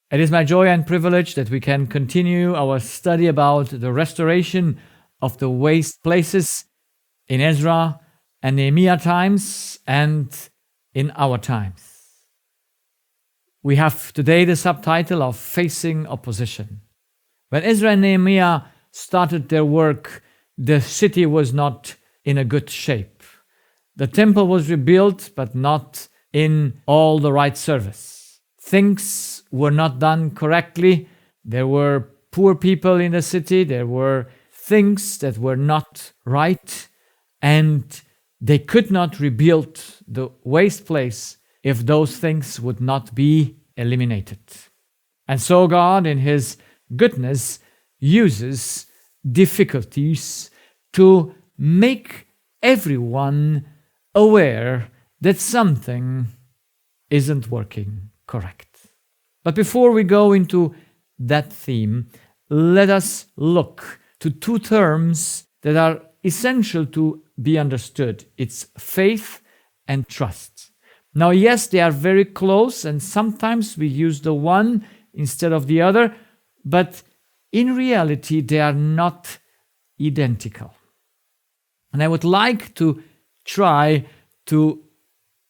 It is my joy and privilege that we can continue our study about the restoration of the waste places in Ezra and Nehemiah times and in our times. We have today the subtitle of Facing Opposition. When Ezra and Nehemiah started their work, the city was not in a good shape. The temple was rebuilt, but not in all the right service. Things were not done correctly. There were poor people in the city. There were things that were not right. And they could not rebuild the waste place if those things would not be eliminated. And so God, in His goodness, uses difficulties to make everyone aware that something isn't working correct. But before we go into that theme, let us look to two terms that are essential to be understood. It's faith and trust. Now, yes, they are very close, and sometimes we use the one instead of the other, but in reality, they are not identical. And I would like to try to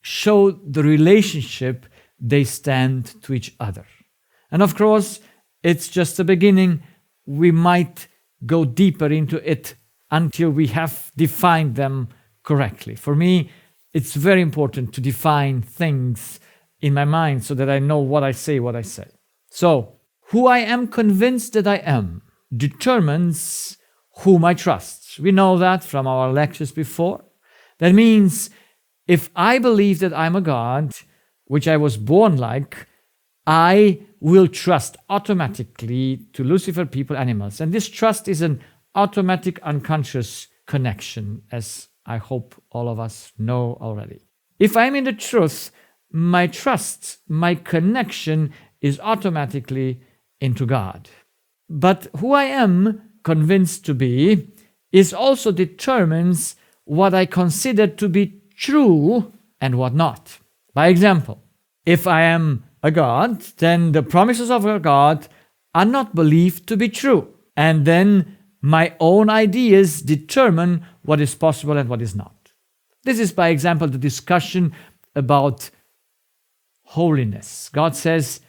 show the relationship they stand to each other. And of course, it's just the beginning. We might go deeper into it until we have defined them correctly. For me, it's very important to define things in my mind so that I know what I say. So, who I am convinced that I am determines whom I trust. We know that from our lectures before. That means if I believe that I'm a God, which I was born like, I will trust automatically to Lucifer, people, animals. And this trust is an automatic, unconscious connection, as I hope all of us know already. If I'm in the truth, my trust, my connection is automatically into God. But who I am convinced to be is also determines what I consider to be true and what not. By example, if I am a God, then the promises of a God are not believed to be true. And then my own ideas determine what is possible and what is not. This is, by example, the discussion about holiness. God says,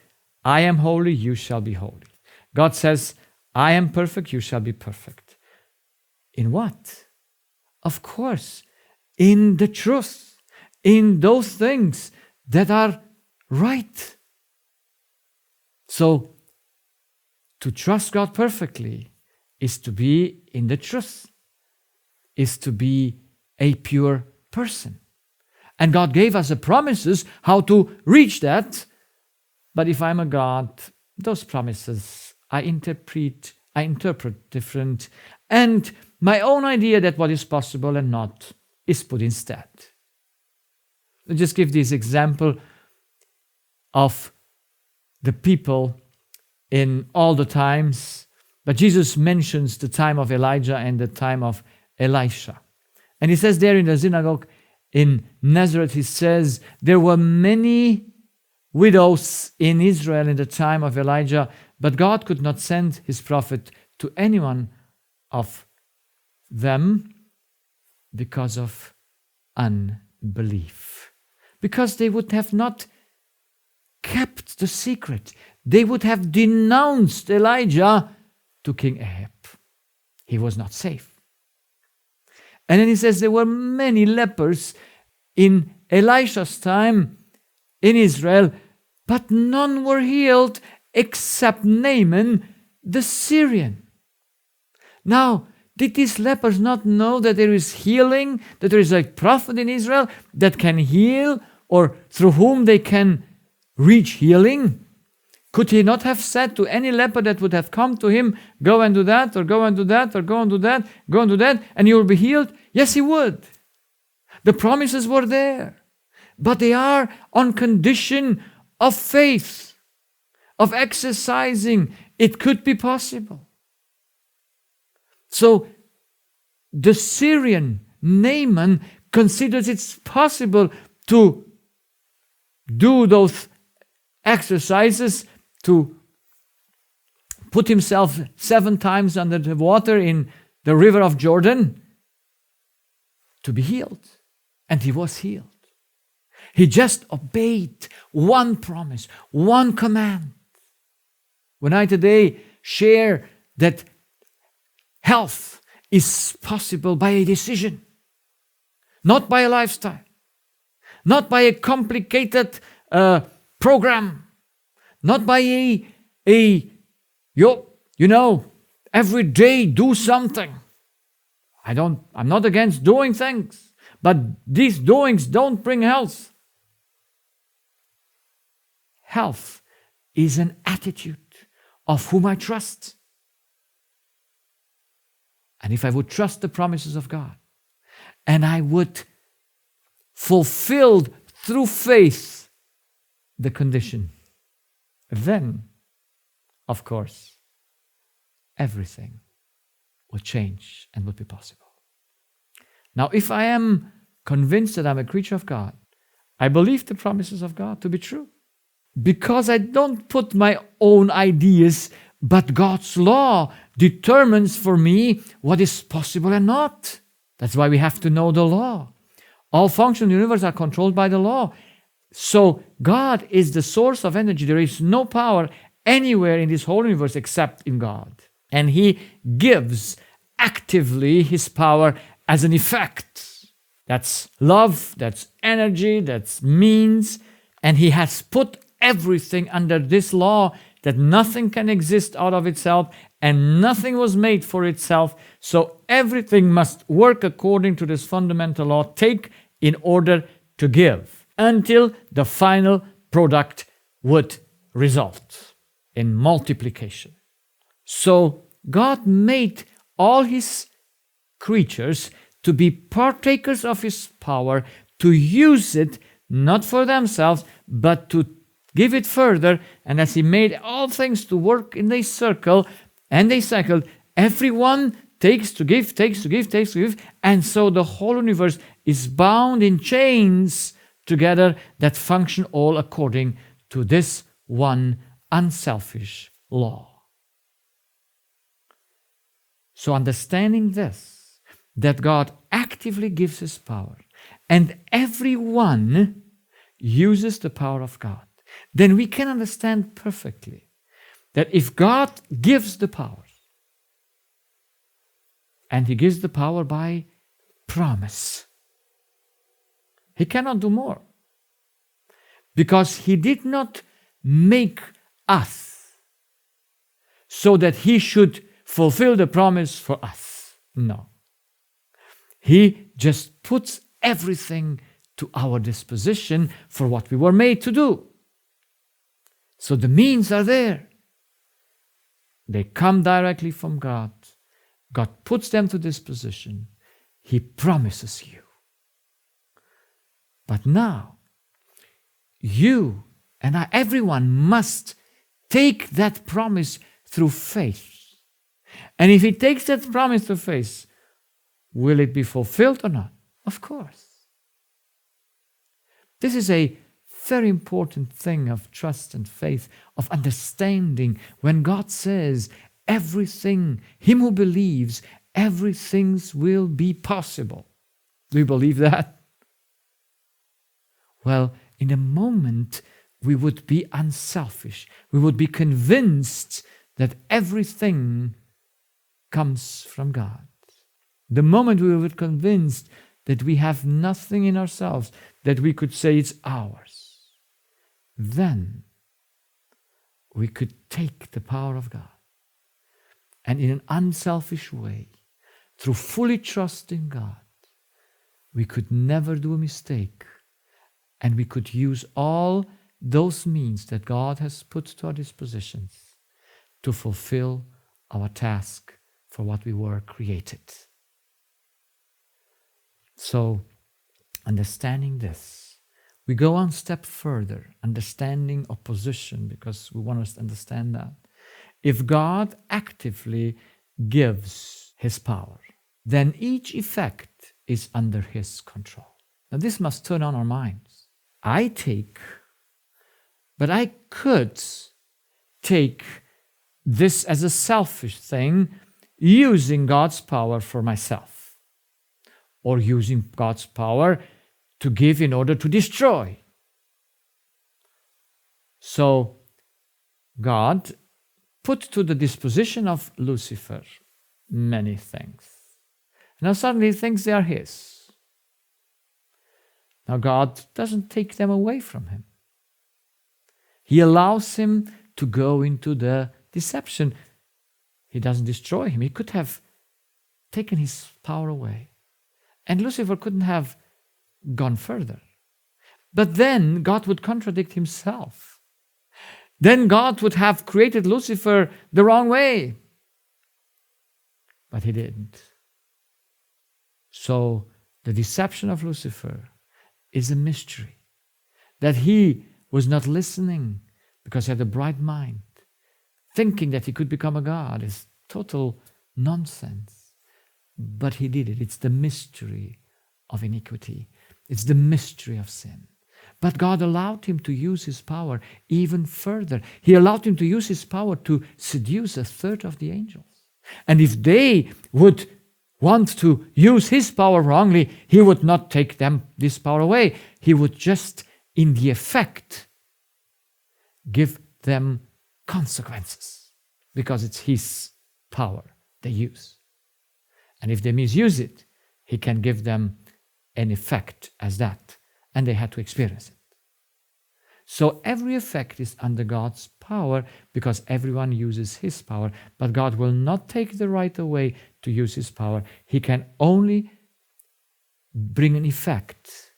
I am holy, you shall be holy. God says, I am perfect, you shall be perfect. In what? Of course, in the truth, in those things that are right. So, to trust God perfectly is to be in the truth, is to be a pure person. And God gave us the promises how to reach that. But if I'm a God, those promises I interpret different, and my own idea that what is possible and not is put instead. I'll just give this example of the people in all the times, but Jesus mentions the time of Elijah and the time of Elisha. And he says there in the synagogue in Nazareth, he says, there were many widows in Israel in the time of Elijah, but God could not send his prophet to anyone of them because of unbelief. Because they would have not kept the secret. They would have denounced Elijah to King Ahab. He was not safe. And then he says there were many lepers in Elisha's time in Israel, but none were healed except Naaman the Syrian. Now, did these lepers not know that there is healing, that there is a prophet in Israel that can heal, or through whom they can reach healing? Could he not have said to any leper that would have come to him, go and do that, or go and do that, or go and do that, go and do that, and you will be healed? Yes, he would. The promises were there. But they are on condition of faith, of exercising. It could be possible. So the Syrian Naaman considers it's possible to do those exercises to put himself 7 times under the water in the river of Jordan to be healed. And he was healed. He just obeyed one promise, one command. When I today share that health is possible by a decision, not by a lifestyle, not by a complicated program, not by every day do something. I'm not against doing things, but these doings don't bring health. Health is an attitude of whom I trust. And if I would trust the promises of God, and I would fulfill through faith the condition, then, of course, everything will change and will be possible. Now, if I am convinced that I'm a creature of God, I believe the promises of God to be true. Because I don't put my own ideas, but God's law determines for me what is possible and not. That's why we have to know the law. All functions in the universe are controlled by the law. So God is the source of energy. There is no power anywhere in this whole universe except in God. And He gives actively His power as an effect. That's love, that's energy, that's means. And He has put everything under this law, that nothing can exist out of itself and nothing was made for itself. So everything must work according to this fundamental law, take in order to give, until the final product would result in multiplication. So God made all His creatures to be partakers of His power, to use it not for themselves, but to give it further. And as He made all things to work in a circle, and they cycled, everyone takes to give, takes to give, takes to give. And so the whole universe is bound in chains together that function all according to this one unselfish law. So understanding this, that God actively gives His power, and everyone uses the power of God, then we can understand perfectly that if God gives the power, and He gives the power by promise, He cannot do more. Because He did not make us so that He should fulfill the promise for us. No. He just puts everything to our disposition for what we were made to do. So the means are there. They come directly from God. God puts them to disposition. He promises you. But now, you and everyone must take that promise through faith. And if he takes that promise through faith, will it be fulfilled or not? Of course. This is a very important thing of trust and faith, of understanding when God says everything, him who believes, everything will be possible. Do you believe that? Well, in a moment, we would be unselfish. We would be convinced that everything comes from God. The moment we were convinced that we have nothing in ourselves that we could say it's ours, then we could take the power of God and in an unselfish way, through fully trusting God, we could never do a mistake, and we could use all those means that God has put to our dispositions to fulfill our task for what we were created. So, understanding this, we go one step further, understanding opposition, because we want to understand that. If God actively gives His power, then each effect is under His control. Now this must turn on our minds. But I could take this as a selfish thing, using God's power for myself, or using God's power to give in order to destroy. So God put to the disposition of Lucifer many things. Now suddenly he thinks they are his. Now God doesn't take them away from him. He allows him to go into the deception. He doesn't destroy him. He could have taken his power away. And Lucifer couldn't have gone further. But then God would contradict himself. Then God would have created Lucifer the wrong way. But he didn't. So the deception of Lucifer is a mystery. That he was not listening because he had a bright mind. Thinking that he could become a god is total nonsense. But he did it. It's the mystery of iniquity. It's the mystery of sin. But God allowed him to use his power even further. He allowed him to use his power to seduce a third of the angels. And if they would want to use his power wrongly, he would not take them this power away. He would just, in the effect, give them consequences, because it's his power they use. And if they misuse it, he can give them an effect as that, and they had to experience it. So every effect is under God's power, because everyone uses his power, but God will not take the right away to use his power. He can only bring an effect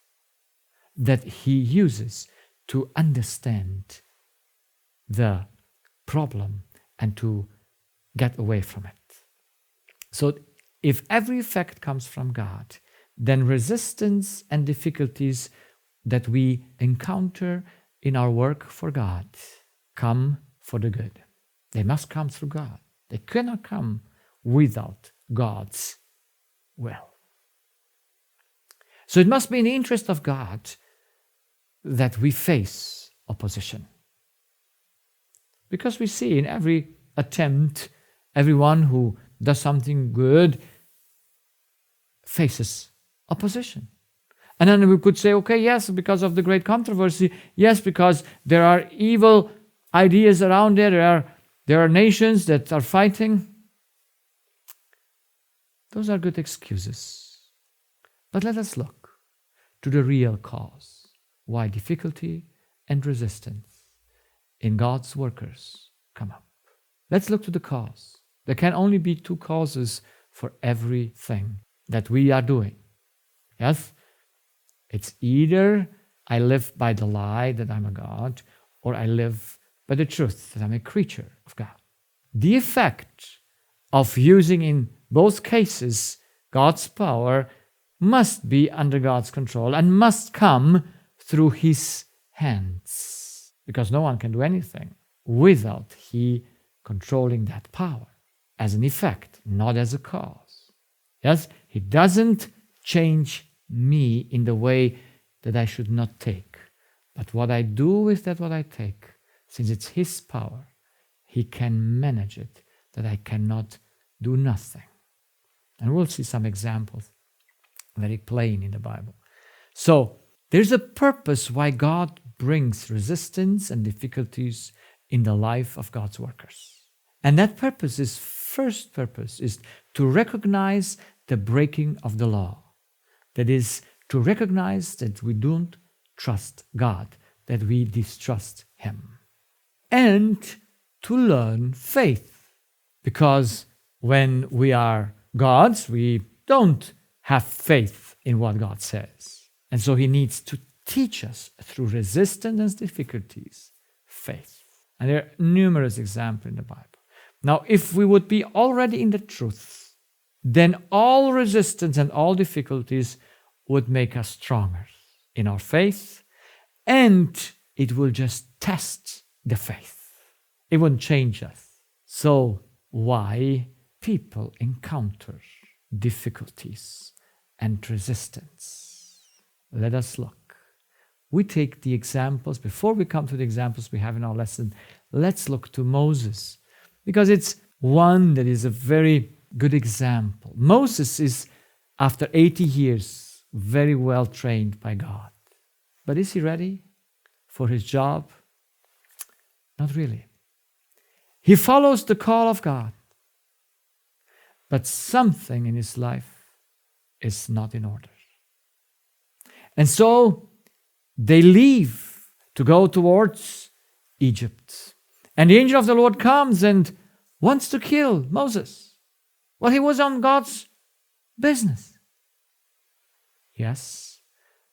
that he uses to understand the problem and to get away from it. So if every effect comes from God, then resistance and difficulties that we encounter in our work for God come for the good. They must come through God. They cannot come without God's will. So it must be in the interest of God that we face opposition. Because we see in every attempt, everyone who does something good faces opposition. And then we could say, okay, yes, because of the great controversy, yes, because there are evil ideas around there, there are nations that are fighting. Those are good excuses. But let us look to the real cause, why difficulty and resistance in God's workers come up. Let's look to the cause. There can only be two causes for everything that we are doing. Yes? It's either I live by the lie that I'm a God, or I live by the truth that I'm a creature of God. The effect of using in both cases God's power must be under God's control and must come through his hands, because no one can do anything without he controlling that power as an effect, not as a cause. Yes, he doesn't change me in the way that I should not take. But what I do with that, what I take, since it's his power, he can manage it, that I cannot do nothing. And we'll see some examples, very plain in the Bible. So, there's a purpose why God brings resistance and difficulties in the life of God's workers. And that purpose is, first purpose, is to recognize the breaking of the law. That is, to recognize that we don't trust God, that we distrust him. And to learn faith. Because when we are gods, we don't have faith in what God says. And so he needs to teach us through resistance and difficulties, faith. And there are numerous examples in the Bible. Now, if we would be already in the truth, then all resistance and all difficulties would make us stronger in our faith, and it will just test the faith. It won't change us. So why people encounter difficulties and resistance? Let us look. We take the examples. Before we come to the examples we have in our lesson, let's look to Moses. because it's one that is a very good example. Moses is, after 80 years, very well trained by God. But is he ready for his job? Not really. He follows the call of God, but something in his life is not in order. And so they leave to go towards Egypt. And the angel of the Lord comes and wants to kill Moses. Well, he was on God's business. Yes,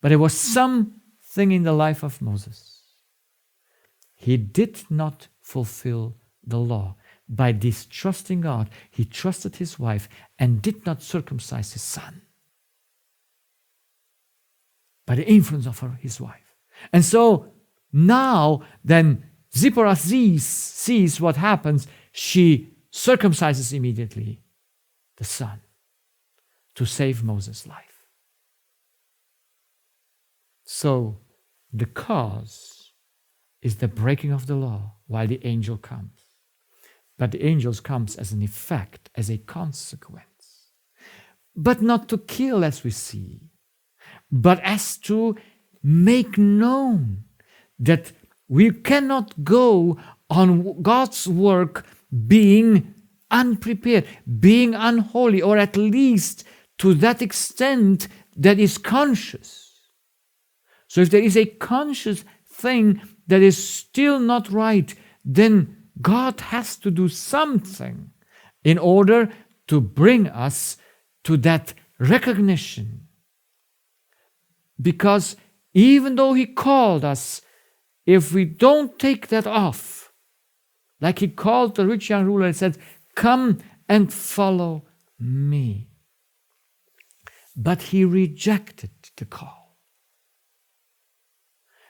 but there was something in the life of Moses. He did not fulfill the law. By distrusting God, he trusted his wife and did not circumcise his son. By the influence of his wife. And so now then Zipporah sees what happens. She circumcises immediately the son to save Moses' life. So the cause is the breaking of the law while the angel comes. But the angel comes as an effect, as a consequence. But not to kill, as we see, but as to make known that we cannot go on God's work being unprepared, being unholy, or at least to that extent that is conscious. So if there is a conscious thing that is still not right, then God has to do something in order to bring us to that recognition. Because even though he called us, if we don't take that off, like he called the rich young ruler and said, "Come and follow me." But he rejected the call.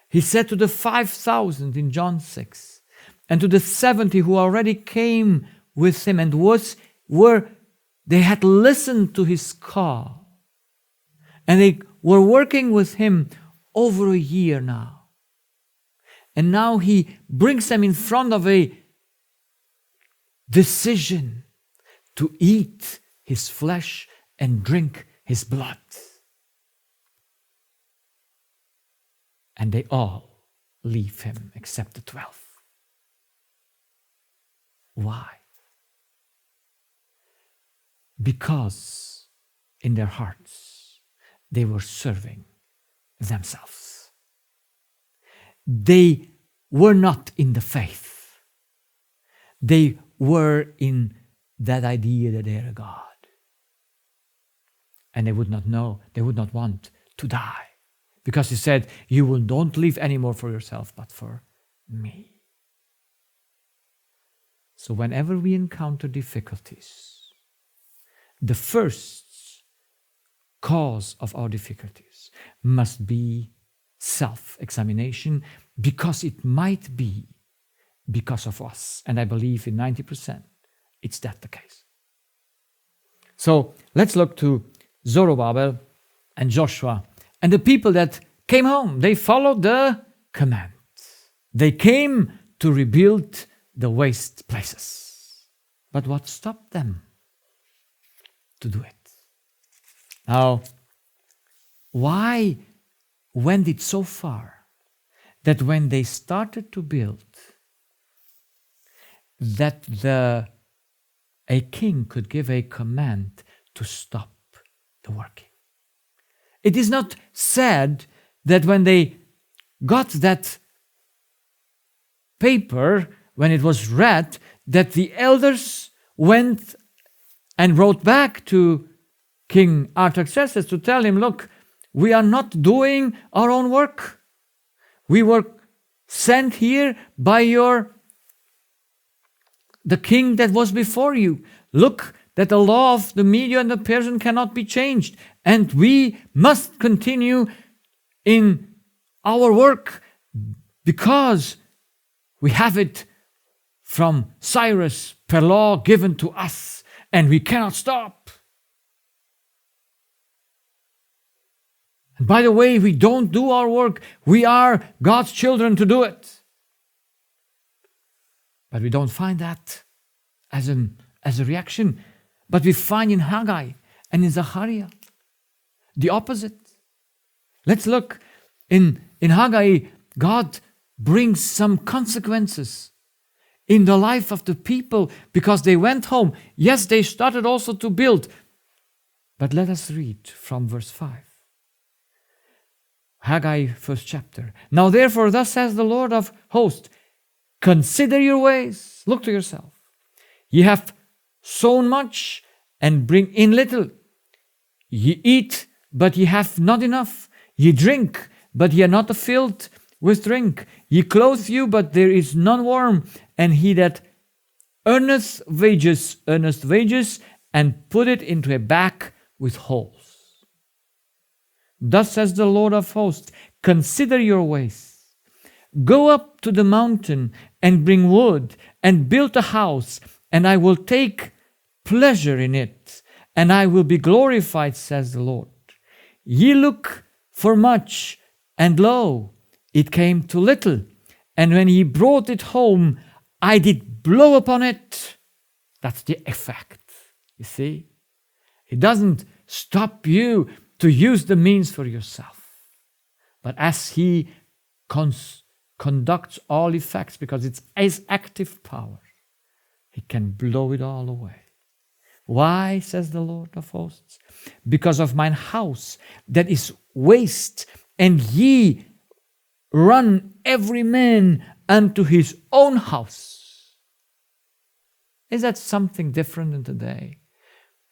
He said to the 5,000 in John 6, and to the 70 who already came with him and they had listened to his call, and they were working with him over a year now. And now he brings them in front of a decision to eat his flesh and drink his blood. And they all leave him except the 12. Why? Because in their hearts they were serving themselves. They were not in the faith. They were in that idea that they are a God. And they would not know, they would not want to die. Because he said, don't live anymore for yourself, but for me. So whenever we encounter difficulties, the first cause of our difficulties must be self-examination, because it might be because of us. And I believe in 90% it's that the case. So let's look to Zerubbabel and Joshua and the people that came home. They followed the command. They came to rebuild the waste places. But what stopped them to do it? Now, why went it so far that when they started to build, that a king could give a command to stop the working? It is not said that when they got that paper, when it was read, that the elders went and wrote back to King Artaxerxes to tell him, look, we are not doing our own work. We were sent here by the king that was before you. Look, that the law of the Medo and the Persian cannot be changed, and we must continue in our work because we have it from Cyrus per law given to us, and we cannot stop. And by the way, we don't do our work. We are God's children to do it. But we don't find that as a reaction. But we find in Haggai and in Zechariah the opposite. Let's look in Haggai. God brings some consequences in the life of the people because they went home. Yes, they started also to build. But let us read from verse 5. Haggai, first chapter. Now therefore, thus says the Lord of hosts, consider your ways. Look to yourself. Ye have sown much and bring in little. Ye eat, but ye have not enough. Ye drink, but ye are not filled with drink. Ye clothe you, but there is none warm. And he that earneth wages, and put it into a bag with holes. Thus says the Lord of hosts, consider your ways. Go up to the mountain and bring wood and build a house, and I will take pleasure in it, and I will be glorified, says the Lord. Ye look for much, and lo, it came to little. And when he brought it home, I did blow upon it. That's the effect. You see? It doesn't stop you to use the means for yourself. But as he conducts all effects, because it's his active power, he can blow it all away. Why, says the Lord of hosts? Because of mine house that is waste, and ye run every man unto his own house. Is that something different in today?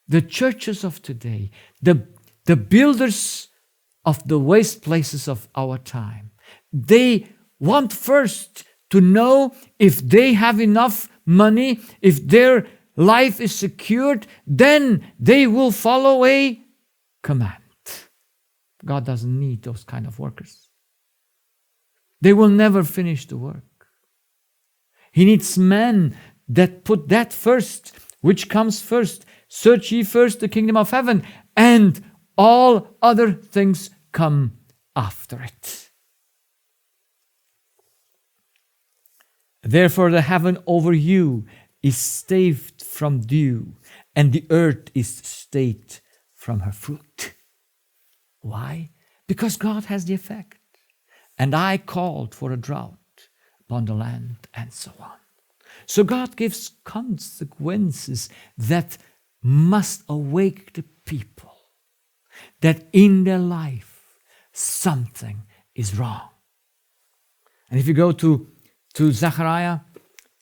The churches of today, the builders of the waste places of our time, they want first to know if they have enough money, if their life is secured, then they will follow a command. God doesn't need those kind of workers. They will never finish the work. He needs men that put that first. Which comes first? Search ye first the kingdom of heaven, and all other things come after it. Therefore the heaven over you is staved from dew, and the earth is stayed from her fruit. Why? Because God has the effect. And I called for a drought upon the land, and so on. So God gives consequences that must awake the people that in their life something is wrong. And if you go to Zechariah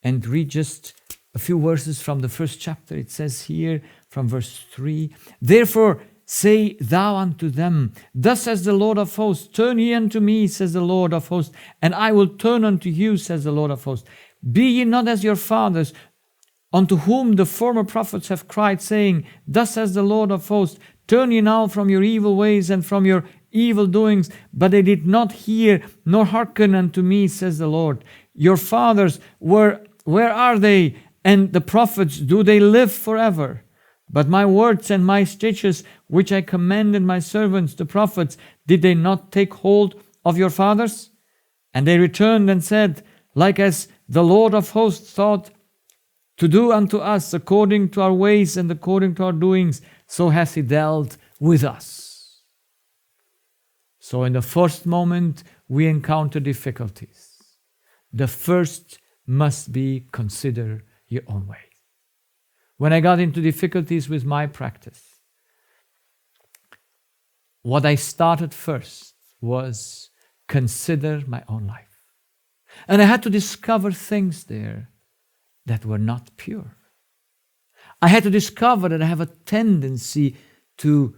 and read just a few verses from the first chapter, it says here from verse 3, therefore say thou unto them, thus says the Lord of hosts, turn ye unto me, says the Lord of hosts, and I will turn unto you, says the Lord of hosts. Be ye not as your fathers, unto whom the former prophets have cried, saying, thus says the Lord of hosts, turn ye now from your evil ways and from your evil doings. But they did not hear nor hearken unto me, says the Lord. Your fathers, where are they? And the prophets, do they live forever? But my words and my statutes, which I commanded my servants, the prophets, did they not take hold of your fathers? And they returned and said, like as the Lord of hosts thought to do unto us, according to our ways and according to our doings, so has he dealt with us. So in the first moment, we encounter difficulties. The first must be consider your own way. When I got into difficulties with my practice, what I started first was consider my own life. And I had to discover things there that were not pure. I had to discover that I have a tendency to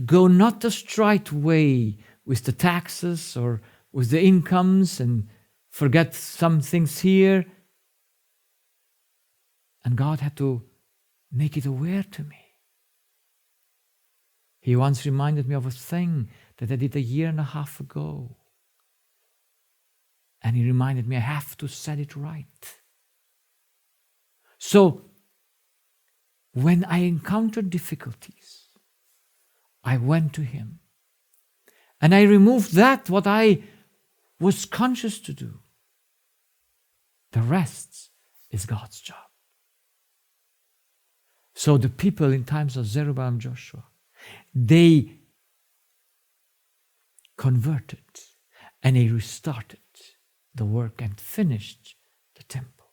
go not the straight way with the taxes or with the incomes and forget some things here. And God had to make it aware to me. He once reminded me of a thing that I did 1.5 years ago. And he reminded me I have to set it right. So, when I encountered difficulties, I went to him. And I removed that, what I was conscious to do. The rest is God's job. So the people in times of Zerubbabel and Joshua, they converted and they restarted the work and finished the temple.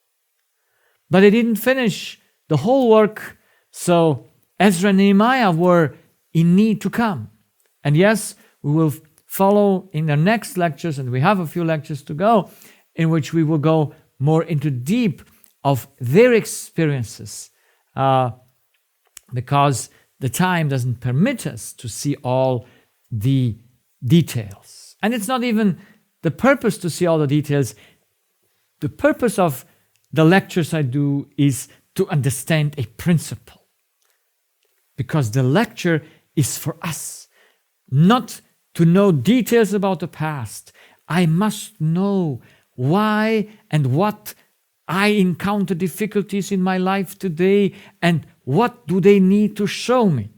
But they didn't finish the whole work, so Ezra and Nehemiah were in need to come. And yes, we will follow in the next lectures, and we have a few lectures to go, in which we will go more into deep of their experiences, because the time doesn't permit us to see all the details. And it's not even the purpose to see all the details. The purpose of the lectures I do is to understand a principle. Because the lecture is for us, not to know details about the past. I must know why and what I encounter difficulties in my life today, and what do they need to show me.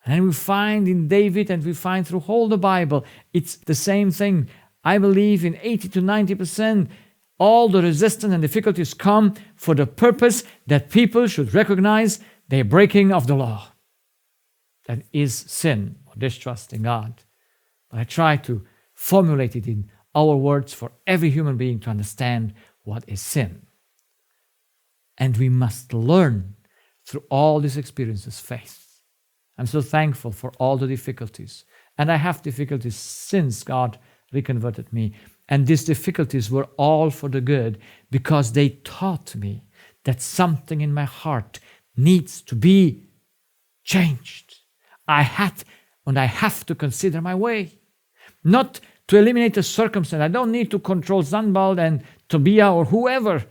And we find in David, and we find through all the Bible, it's the same thing. I believe in 80 to 90%, all the resistance and difficulties come for the purpose that people should recognize their breaking of the law. That is sin or distrust in God. But I try to formulate it in our words for every human being to understand what is sin. And we must learn through all these experiences faith. I'm so thankful for all the difficulties. And I have difficulties since God reconverted me. And these difficulties were all for the good, because they taught me that something in my heart needs to be changed. I have to consider my way. Not to eliminate a circumstance. I don't need to control Sanballat and Tobiah or whoever,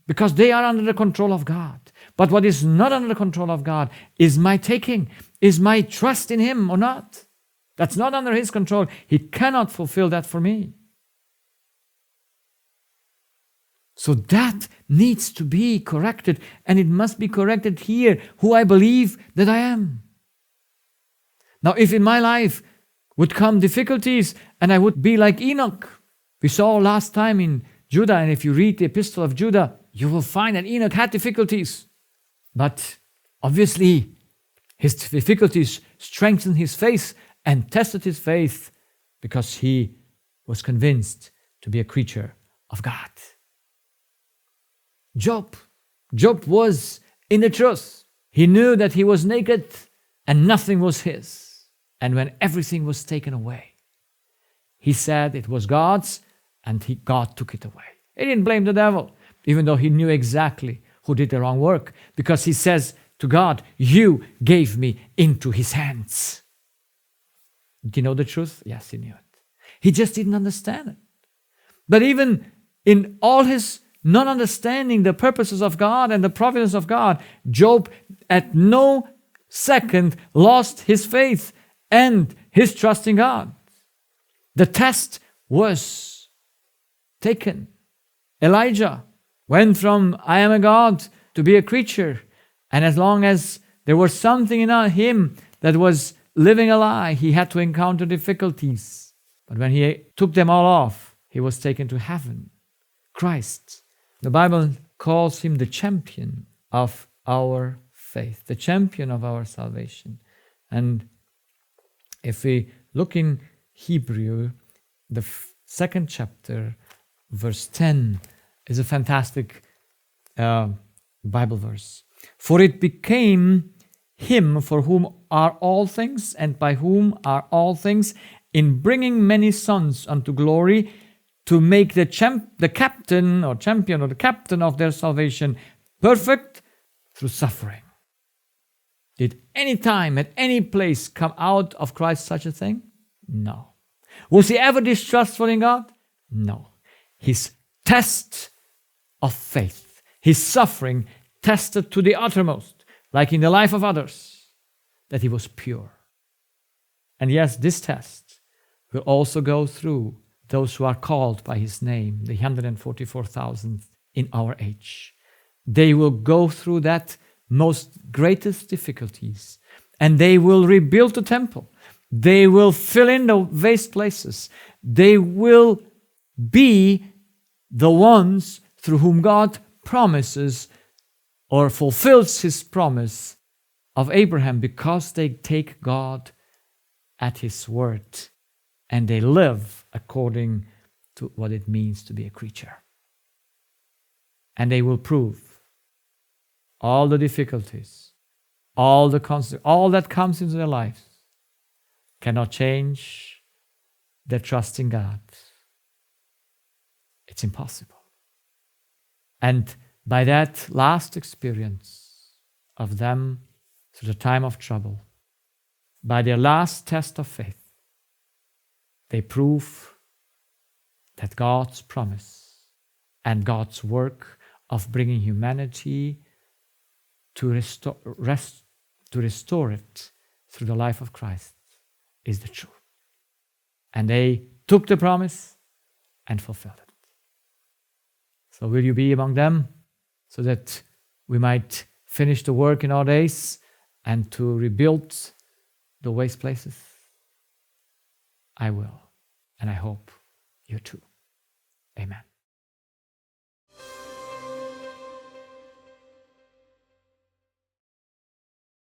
because they are under the control of God. But what is not under the control of God is my taking, is my trust in Him or not. That's not under His control. He cannot fulfill that for me. So that needs to be corrected, and it must be corrected here, who I believe that I am. Now, if in my life would come difficulties and I would be like Enoch, we saw last time in Judah, and if you read the epistle of Judah, you will find that Enoch had difficulties. But obviously, his difficulties strengthened his faith and tested his faith, because he was convinced to be a creature of God. Job was in the truth. He knew that he was naked and nothing was his. And when everything was taken away, he said it was God's, and God took it away. He didn't blame the devil, even though he knew exactly who did the wrong work, because he says to God, "You gave me into his hands." Do you know the truth? Yes, he knew it. He just didn't understand it. But even in all his not understanding the purposes of God and the providence of God, Job at no second lost his faith and his trust in God. The test was taken. Elijah went from "I am a God" to be a creature. And as long as there was something in him that was living a lie, he had to encounter difficulties. But when he took them all off, he was taken to heaven. Christ, the Bible calls him the champion of our faith, the champion of our salvation. And if we look in Hebrew, the second chapter, verse 10, is a fantastic Bible verse. "For it became him for whom are all things, and by whom are all things, in bringing many sons unto glory, to make the captain or champion or the captain of their salvation perfect through suffering." Did any time, at any place, come out of Christ such a thing? No. Was he ever distrustful in God? No. His test of faith, his suffering, tested to the uttermost, like in the life of others, that he was pure. And yes, this test will also go through those who are called by his name, the 144,000 in our age. They will go through that most greatest difficulties, and they will rebuild the temple. They will fill in the waste places. They will be the ones through whom God promises or fulfills his promise of Abraham because they take God at his word and they live according to what it means to be a creature. And they will prove all the difficulties, all that comes into their lives cannot change their trust in God. It's impossible. And by that last experience of them through the time of trouble, by their last test of faith, they prove that God's promise and God's work of bringing humanity to restore it through the life of Christ is the truth. And they took the promise and fulfilled it. So will you be among them so that we might finish the work in our days and to rebuild the waste places? I will, and I hope you too. Amen.